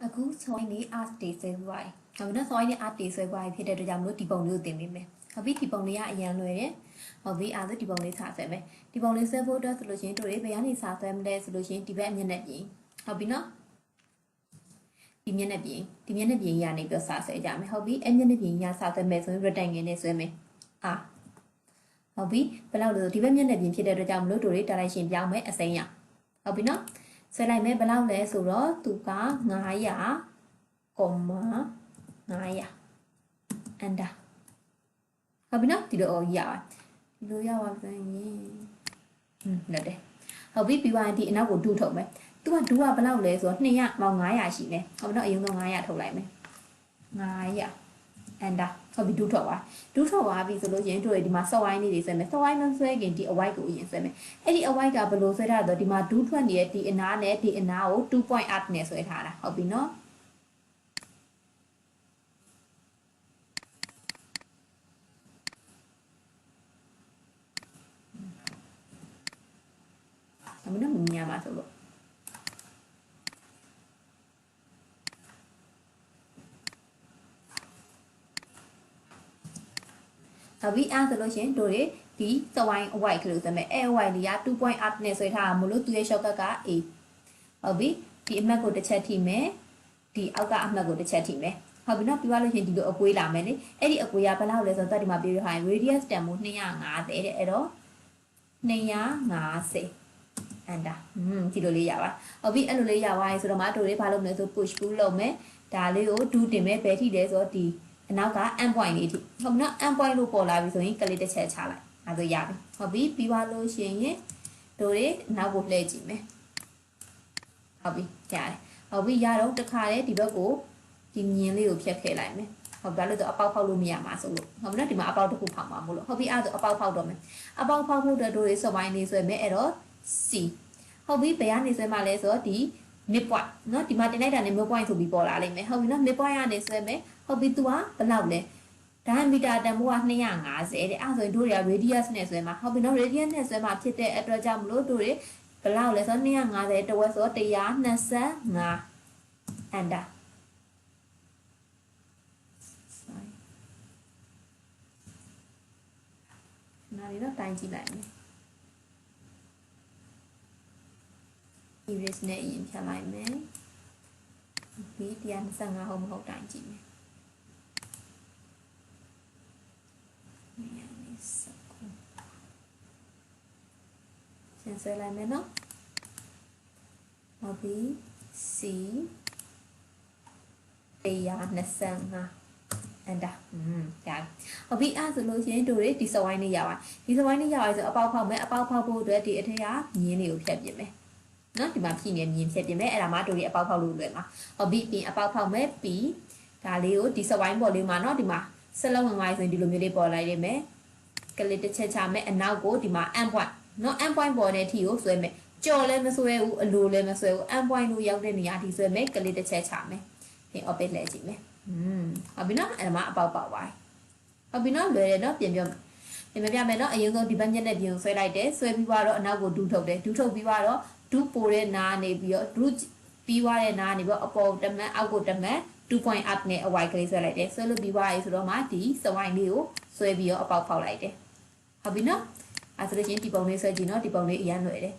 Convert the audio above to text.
အခုဆောင်းနေ art တွေဆွဲပွားတယ်။ဒါပေမဲ့ဆောင်းနေ art တွေဆွဲပွားဖြစ်တဲ့အတွက်ကြောင့်မလို့ဒီပုံလေးကိုသင်ပေးမယ်။ဟုတ်ပြီဒီပုံလေးကအရင်လွယ်တယ်။ဟုတ်ပြီအဲ့ဒါဒီပုံလေးစာဆွဲမယ်။ဒီပုံလေးဆွဲဖို့အတွက်ဆိုလို့ရှိရင်တို့တွေဘယ်ကနေစာဆွဲမလဲဆိုလို့ရှိရင်ဒီဘက်အမျက်နှာပြင်။ဟုတ်ပြီနော်။ဒီမျက်နှာပြင်ရနေပြီးစာဆွဲကြမယ်။ဟုတ်ပြီအဲ့မျက်နှာပြင်ရစာဆွဲမယ်ဆိုရင် rectangle နဲ့ဆွဲမယ်။ဟုတ်ပြီဘယ်လောက်လို့ဒီဘက်မျက်နှာပြင်ဖြစ်တဲ့အတွက်ကြောင့်မလို့တို့တွေ direction ပြောင်းမယ်အစိမ်းရ။ဟုတ်ပြီနော်။ဆွဲလိုက်မယ်ဘယ်လောက်လဲဆိုတော့သူက900 900 enter ဟုတ်ပြီနော်ဒီလိုရပါဒီလိုရပါပြန်ရင်လက်တယ်ဟုတ်ပြီပြီးသွားရင်ဒီအနောက်ကိုဒူးထုတ်မယ်သူကဒူးကဘယ်လောက်လဲဆိုတော့900ရှိမယ်ဟုတ်ပြီနော်အရင်ဆုံး900ထုတ်လိုက်မယ်900 enter ဟုတ်ပြီဒူးထုတ်သွားပြီဆိုလို့ရင်တို့ဒီမှာ soft wine လေးတွေဆွဲမယ် soft wine မဆွဲခင်ဒီ white ကိုအရင်ဆွဲမယ်အဲ့ဒီ white ကဘယ်လိုဆွဲထားတော့ဒီမှာဒူးထွက်နေတဲ့ဒီအနားနဲ့ဒီအနားကို2 point up နဲ့ဆွဲထားတာဟုတ်ပြီနော်မင်းတို့မြင်ရမှာဆိုလို့ဟုတ်ပြီအဲ့ဆိုလို့ရှင်တို့တွေဒီစဝိုင်း white ကလို့ဆိုမယ်အဲ white လေးက2 point up နဲ့ဆွဲထားတာမလို့သူရဲ့ shortcut က A ဟုတ်ပြီဒီအမှတ်ကိုတစ်ချက်ထိမယ်ဒီအောက်ကအမှတ်ကိုတစ်ချက်ထိမယ်ဟုတ်ပြီနော်ပြီးသွားလို့ရှင်ဒီလိုအကွေးလာမယ်လေအဲ့ဒီအကွေးကဘယ်လောက်လဲဆိုတော့ဒီမှာပြောရဟိုင်း radius တန်မို့250တဲ့အဲ့တော့250enter ဒီလိုလေးရပါဟုတ်ပြီအဲ့လိုလေးရပါဆိုတော့မတို့လေးဘာလုပ်မလဲဆို push pull လုပ်မယ်ဒါလေးကိုဒူးတင်မယ်ဘယ်ထိလဲဆိုတော့ဒီအနောက်က end point လေးထိဟုတ်နော် end point လို့ပေါ်လာပြီဆိုရင်ကလေးတစ်ချက်ချလိုက်အဲဆိုရပြီဟုတ်ပြီပြီးသွားလို့ရှိရင်တို့တွေနောက်ကိုလှည့်ကြည့်မယ်ဟုတ်ပြီရတယ်ဟုတ်ပြီရတော့တခါလေဒီဘက်ကိုဒီမြင်လေးကိုဖြတ်ခဲ့လိုက်မယ်ဟုတ်ဘာလို့တော့အပေါက်ဖောက်လို့မရမှာဆိုလို့ဟုတ်နော်ဒီမှာအပေါက်တစ်ခုဖောက်မှာမို့လို့ဟုတ်ပြီအဲ့ဒါဆိုအပေါက်ဖောက်တော့မယ်အပေါက်ဖောက်ဖို့အတွက်တို့တွေစပိုင်းလေးဆွဲမယ်အဲ့တော့ C ဟုတ်ပြီဘယ်ကနေဆွဲမှာလဲဆိုတော့ဒီ mid point เนาะဒီမှာတင်လိုက်တာနဲ့ mid point ဆိုပြီးပေါ်လာလိမ့်မယ်ဟုတ်ပြီเนาะ mid point ကနေဆွဲမယ်ဟုတ်ပြီ तू ကဘယ်လောက်လဲဒါမီတာတန်ဖိုးက250တဲ့အဲ့ဆိုရင်တို့တွေက radius နဲ့ဆွဲမှာဟုတ်ပြီเนาะ radius နဲ့ဆွဲမှာဖြစ်တဲ့အတွက်ကြောင့်မလို့တို့တွေဘယ်လောက်လဲဆိုတော့250တဝက်ဆိုတော့125 enter နားလေးတော့တိုင်းကြည့်လိုက်မယ်erase နဲ့အရင်ဖြတ်လိုက်မယ်ဒီ125ဟုတ်မဟုတ်တိုင်းကြည့်မယ်ရှင်းဆွဲလိုက်မယ်နော်ဟုတ်ပြီ C 125 enter ရတယ်ဟုတ်ပြီအဲ့ဆိုလို့ရှိရင်တို့တွေဒီစဝိုင်းလေးရပါဒီစဝိုင်းလေးရပါဆိုအပေါက်ဖောက်မယ်အပေါက်ဖောက်ဖို့အတွက်ဒီအထက်ကမြင်းလေးကိုဖြတ်ပြင်မယ်နော်ဒီမှာဖြည့်နေမြင်ဖြစ်ပြင်မဲ့အဲ့ဒါမှတို့တွေအပေါက်ဖောက်လို့လွယ်မှာဟုတ်ပြီပြင်အပေါက်ဖောက်မဲ့ပြီးဒါလေးကိုဒီစဝိုင်းပေါ်လေးမှာနော်ဒီမှာဆက်လုံးဝင်သွားဆိုရင်ဒီလိုမျိုးလေးပေါ်လိုက်လိမ့်မယ်ကလစ်တစ်ချက်ချမဲ့အနောက်ကိုဒီမှာ end point နော် end point ပေါ်တဲ့ထီကိုဆွဲမယ်ကြော်လည်းမဆွဲဘူးအလိုလည်းမဆွဲဘူး end point လို့ရောက်တဲ့နေရာထိဆွဲမယ်ကလစ်တစ်ချက်ချမယ်ဒီ orbit လဲကြည့်မယ်ဟုတ်ပြီနော်အဲ့ဒါမှအပေါက်ပေါက်သွားဟုတ်ပြီနော်လွယ်တယ်နော်ပြင်ပြမယ်နော်အရင်ဆုံးဒီဘက်ညက်နဲ့ပြင်ဆွဲလိုက်တယ်ဆွဲပြီးတော့အနောက်ကိုဒူးထုတ်တယ်ဒူးထုတ်ပြီးတော့ဒူးပိုတဲ့နားနေပြီးတော့ဒူးပြီးသွားတဲ့နားနေပြီးတော့အပေါ်တမန်အောက်ကိုတမန်2 point up နဲ့အဝိုက်ကလေးဆွဲလိုက်တယ်ဆွဲလို့ပြီးသွားပြီဆိုတော့မှဒီစဝိုင်းလေးကိုဆွဲပြီးတော့အပေါက်ဖောက်လိုက်တယ်ဟုတ်ပြီနော်အဲဆိုလို့ချင်းဒီပုံလေးဆွဲကြည့်နော်ဒီပုံလေးအရင်လွယ်တယ်